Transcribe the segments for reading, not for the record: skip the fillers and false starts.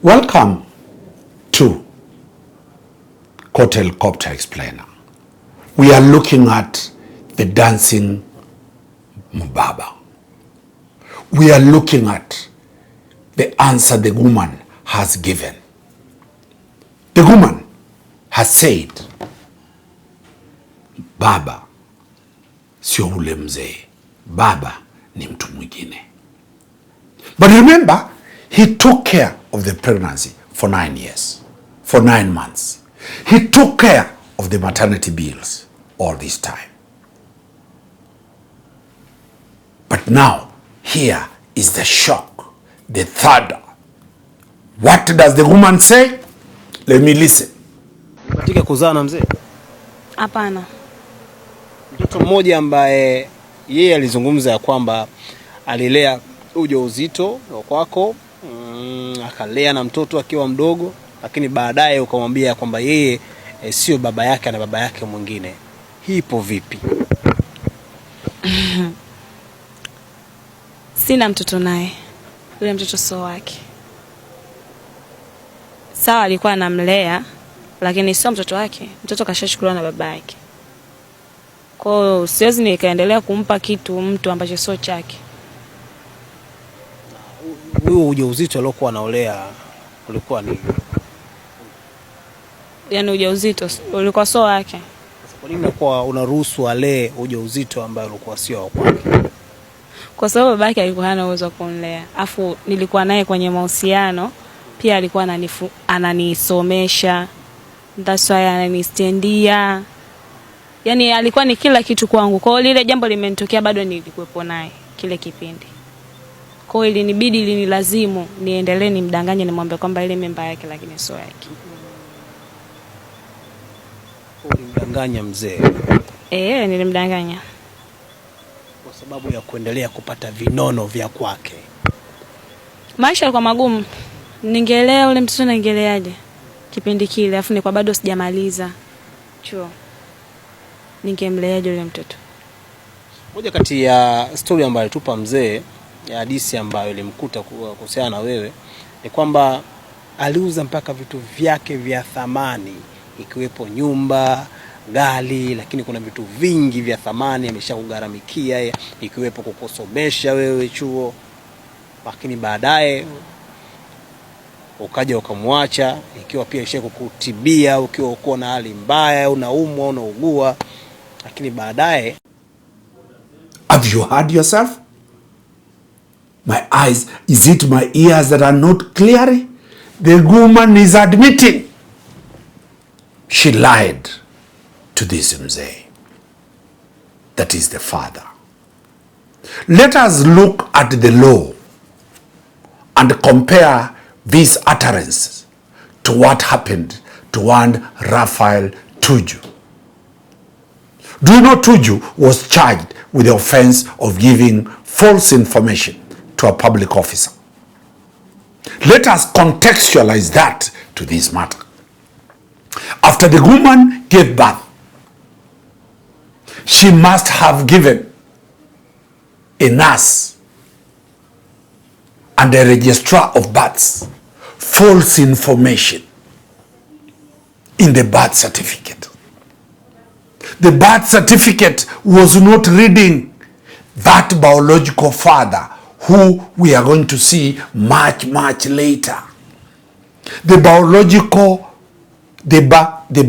Welcome to Court Helicopter Explainer. We are looking at the dancing Mubaba. We are looking at the answer the woman has given. The woman has said, Baba sio ule mzee, Baba ni mtu mwingine. But remember, he took care of the pregnancy for 9 years, for 9 months. He took care of the maternity bills all this time. But now, here is the shock, the third. What does the woman say? Let me listen. Katika kuzaa na mzee? Hapana. Mtoto mmoja ambaye yeye alizungumza ya kwamba alilea ujauzito wa kwako, akalea na mtoto akiwa mdogo, lakini baadaye ukamwambia kwamba yeye sio baba yake na baba yake mwingine. Hii ipo vipi? Sina mtoto naye. Yule mtoto sio wake. Sawa, alikuwa anamlea, lakini sio mtoto wake. Mtoto kashachukuliwa na baba yake. Kwa hiyo siwezi nikaendelea kumpa kitu mtu ambacho sio chake. Huo ujauzito aliokuwa anaolea ulikuwa ni? Yaani ujauzito ulikuwa sio wake. Kwa nini unakuwa unaruhusu alee ujauzito ambao ulikuwa sio wake? Kwa sababu baba yake alikuwa hana uwezo wa kumlea. Afu nilikuwa naye kwenye mahusiano, pia alikuwa ananisomesha. That's why ananistendia. Yaani alikuwa ni kila kitu kwangu. Kwa hiyo lile jambo limenitokea bado nilikuwepo naye kile kipindi. Kwa hiyo ilinibidi lazimu niendelee nimdanganye nimwambie kwamba ile mimba yake lakini sio yake. Ulimdanganya mzee? Nilimdanganya. Kwa sababu ya kuendelea kupata vinono vya kwake. Maisha yalikuwa magumu. Ningelea ule mtoto ningeleaje kipindi kile, afu nilikuwa bado sijamaliza chuo. Ningemleaje ule mtoto? Moja kati ya story ambayo alitupa mzee, ya hadithi ambayo ilimkuta kuhusiana na wewe, ni kwamba aliuza mpaka vitu vyake vya thamani, ikiwepo nyumba, gari, lakini kuna vitu vingi vya thamani ameshakugharamikia, ikiwepo kukusomesha wewe chuo, lakini baadaye ukaja ukamwacha, ikiwa pia ishe kukutibia ukiwa uko na hali mbaya, unaumwa, unaugua, lakini baadaye. Have you heard yourself? My eyes, is it my ears that are not clear? The woman is admitting she lied to this mzee. That is the father. Let us look at the law and compare these utterances to what happened to one Raphael Tuju. Do you know Tuju was charged with the offense of giving false information to a public officer? Let us contextualize that to this matter. After the woman gave birth, she must have given a nurse and a registrar of births false information in the birth certificate. The birth certificate was not reading that biological father who we are going to see much later. The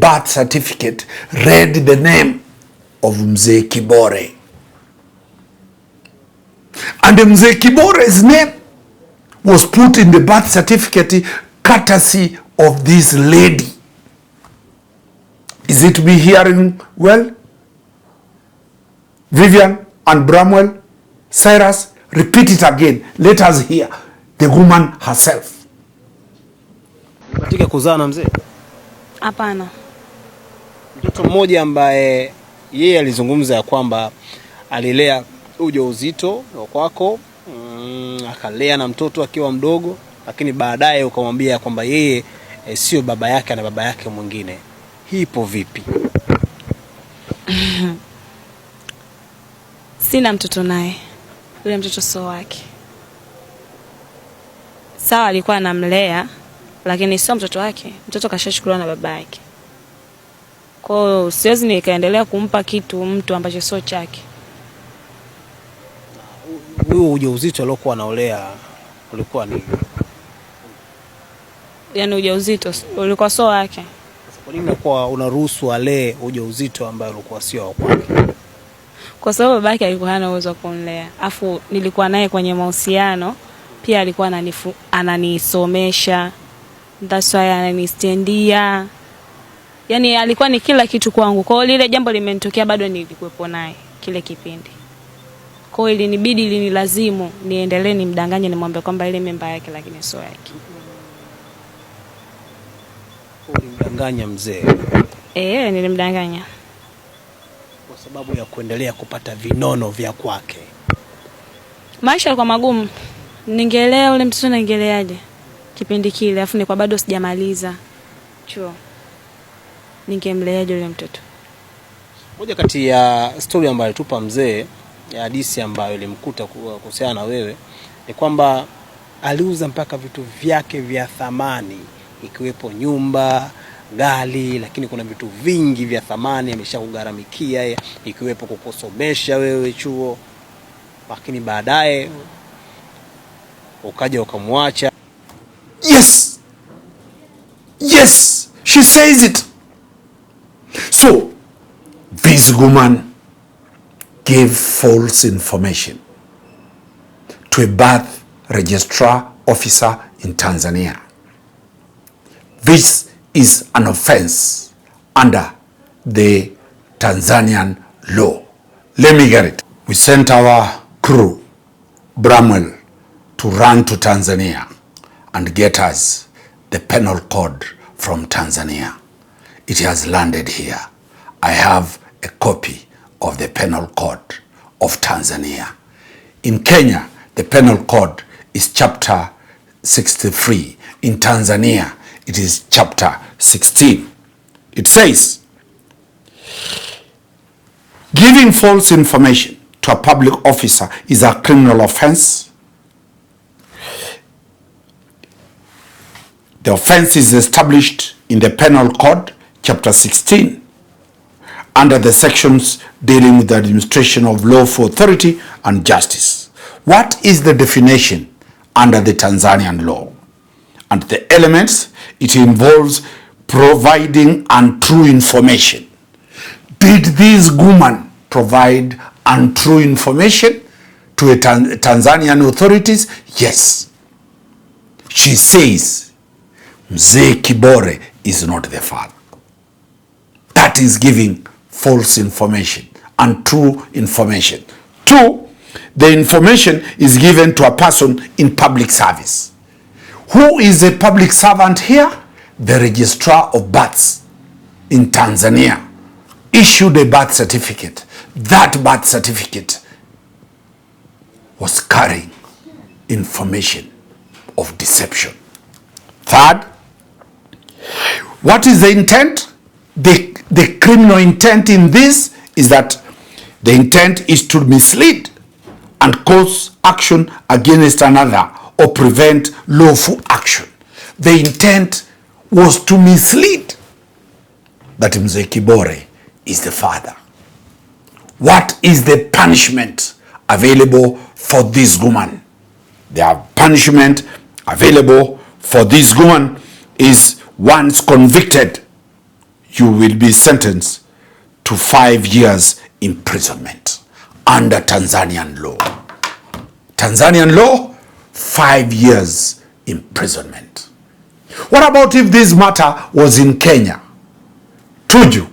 birth certificate read the name of Mzee Kibore. And Mzee Kibore's name was put in the birth certificate courtesy of this lady. Is it me hearing well? Vivian and Bramwell, Cyrus, repeat it again. Let us hear the woman herself. Katika kuzaa na mzee? Hapana. Mtoto mmoja ambaye yeye alizungumza ya kwamba alilea ujauzito wa kwako, akalea na mtoto akiwa mdogo, lakini baadaye ukamwambia kwamba yeye sio baba yake na baba yake mwingine. Hii ipo vipi? Sina mtoto naye. Yule mtoto sio wake. Sawa, alikuwa anamlea, lakini sio mtoto wake. Mtoto kashachukuliwa na baba yake. Kwa hiyo siwezi nikaendelea kumpa kitu mtu ambacho sio chake. Huo ujauzito aliokuwa anaolea ulikuwa ni, yaani ujauzito ulikuwa sio wake. Kwa nini unakuwa unaruhusu alee ujauzito ambao ulikuwa sio wake? Kwa sababu baba yake alikuwa hana uwezo wa kunilea. Afu nilikuwa naye kwenye mahusiano, pia alikuwa ananisomesha. That's why ananistendia. Yaani alikuwa ni kila kitu kwangu. Kwa hiyo lile jambo limenitokea bado nilikuwepo naye kile kipindi. Kwa hiyo ilinibidi ilinilazimu niendelee nimdanganye nimwambie kwamba ile mimba yake lakini sio yake. Ulimdanganya mzee? Nilimdanganya. Kwa sababu ya kuendelea kupata vinono vya kwake. Maisha yalikuwa magumu. Ningelea ule mtoto ningeleaje kipindi kile, afu ni kwa bado sijamaliza chuo. Ningemleaje ule mtoto? Moja kati ya story ambayo alitupa mzee, ya hadithi ambayo ilimkuta kuhusiana na wewe, ni kwamba aliuza mpaka vitu vyake vya thamani, ikiwepo nyumba, gari, lakini kuna vitu vingi vya thamani ameshakugharamikia, ikiwepo kukusomesha wewe chuo, lakini baadaye ukaja ukamwacha. Yes, she says it. So this woman gave false information to a birth registrar officer in Tanzania. This is an offense under the Tanzanian law. Let me get it. We sent our crew, Bramwell, to run to Tanzania and get us the penal code from Tanzania. It has landed here. I have a copy of the penal code of Tanzania. In Kenya, the penal code is chapter 63. In Tanzania, it is chapter 16. It says, giving false information to a public officer is a criminal offense. The offense is established in the Penal Code, chapter 16, under the sections dealing with the administration of lawful authority and justice. What is the definition under the Tanzanian law? And the elements, it involves providing untrue information. Did this woman provide untrue information to the Tanzanian authorities? Yes. She says Mzee Kibore is not the father. That is giving false information, untrue information. Two, the information is given to a person in public service. Who is a public servant here? The registrar of births in Tanzania issued a birth certificate. That birth certificate was carrying information of deception. Third, what is the intent? The criminal intent in this is that the intent is to mislead and cause action against another or prevent lawful action. The intent was to mislead that Mzee Kibore is the father. What is the punishment available for this woman? The punishment available for this woman is, once convicted, you will be sentenced to 5 years imprisonment under Tanzanian law. Tanzanian law, 5 years imprisonment. What about if this matter was in Kenya? Tuju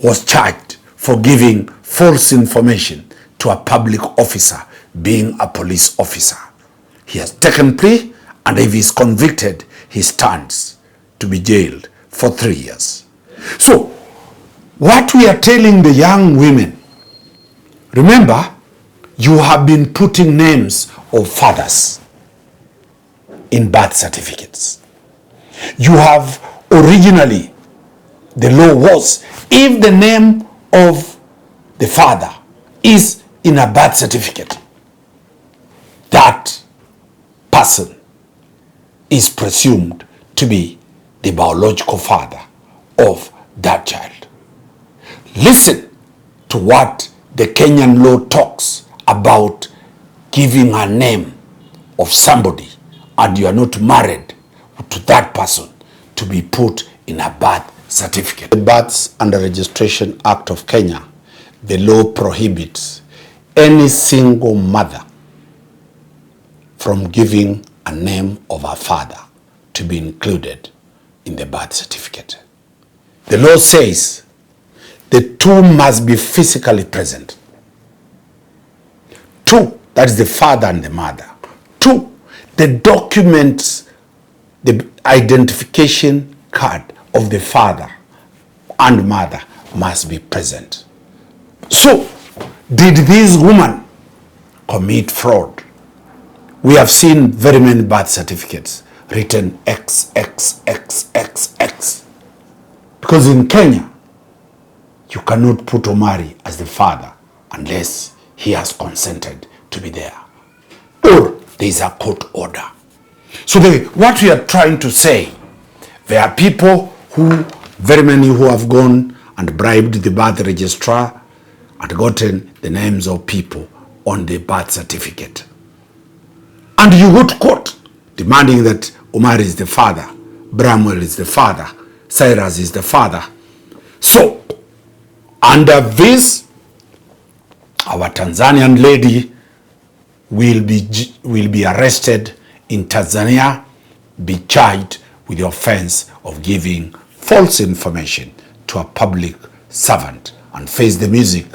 was charged for giving false information to a public officer, being a police officer. He has taken plea, and if he is convicted, he stands to be jailed for 3 years. So, what we are telling the young women, remember, you have been putting names of fathers in birth certificates. You have originally, the law was, if the name of the father is in a birth certificate, that person is presumed to be the biological father of that child. Listen to what the Kenyan law talks about giving a name of somebody and you are not married to that person to be put in a birth certificate. The Births and Registration Act of Kenya, the law prohibits any single mother from giving a name of her father to be included in the birth certificate. The law says the two must be physically present. Two, that is the father and the mother. Two, the documents, the identification card of the father and mother must be present. So, did this woman commit fraud? We have seen very many birth certificates written XXXXX. Because in Kenya, you cannot put Omari as the father unless he has consented to be there, or there is a court order. So what we are trying to say, there are people very many who have gone and bribed the birth registrar and gotten the names of people on the birth certificate. And you go to court demanding that Omari is the father, Bramwell is the father, Cyrus is the father. So, under this, our Tanzanian lady will be arrested in Tanzania, be charged with the offense of giving false information to a public servant and face the music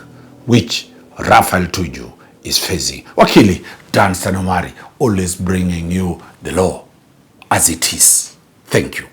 which Raphael Tuju is facing. Wakili Danstan Omari, always bringing you the law as it is. Thank you.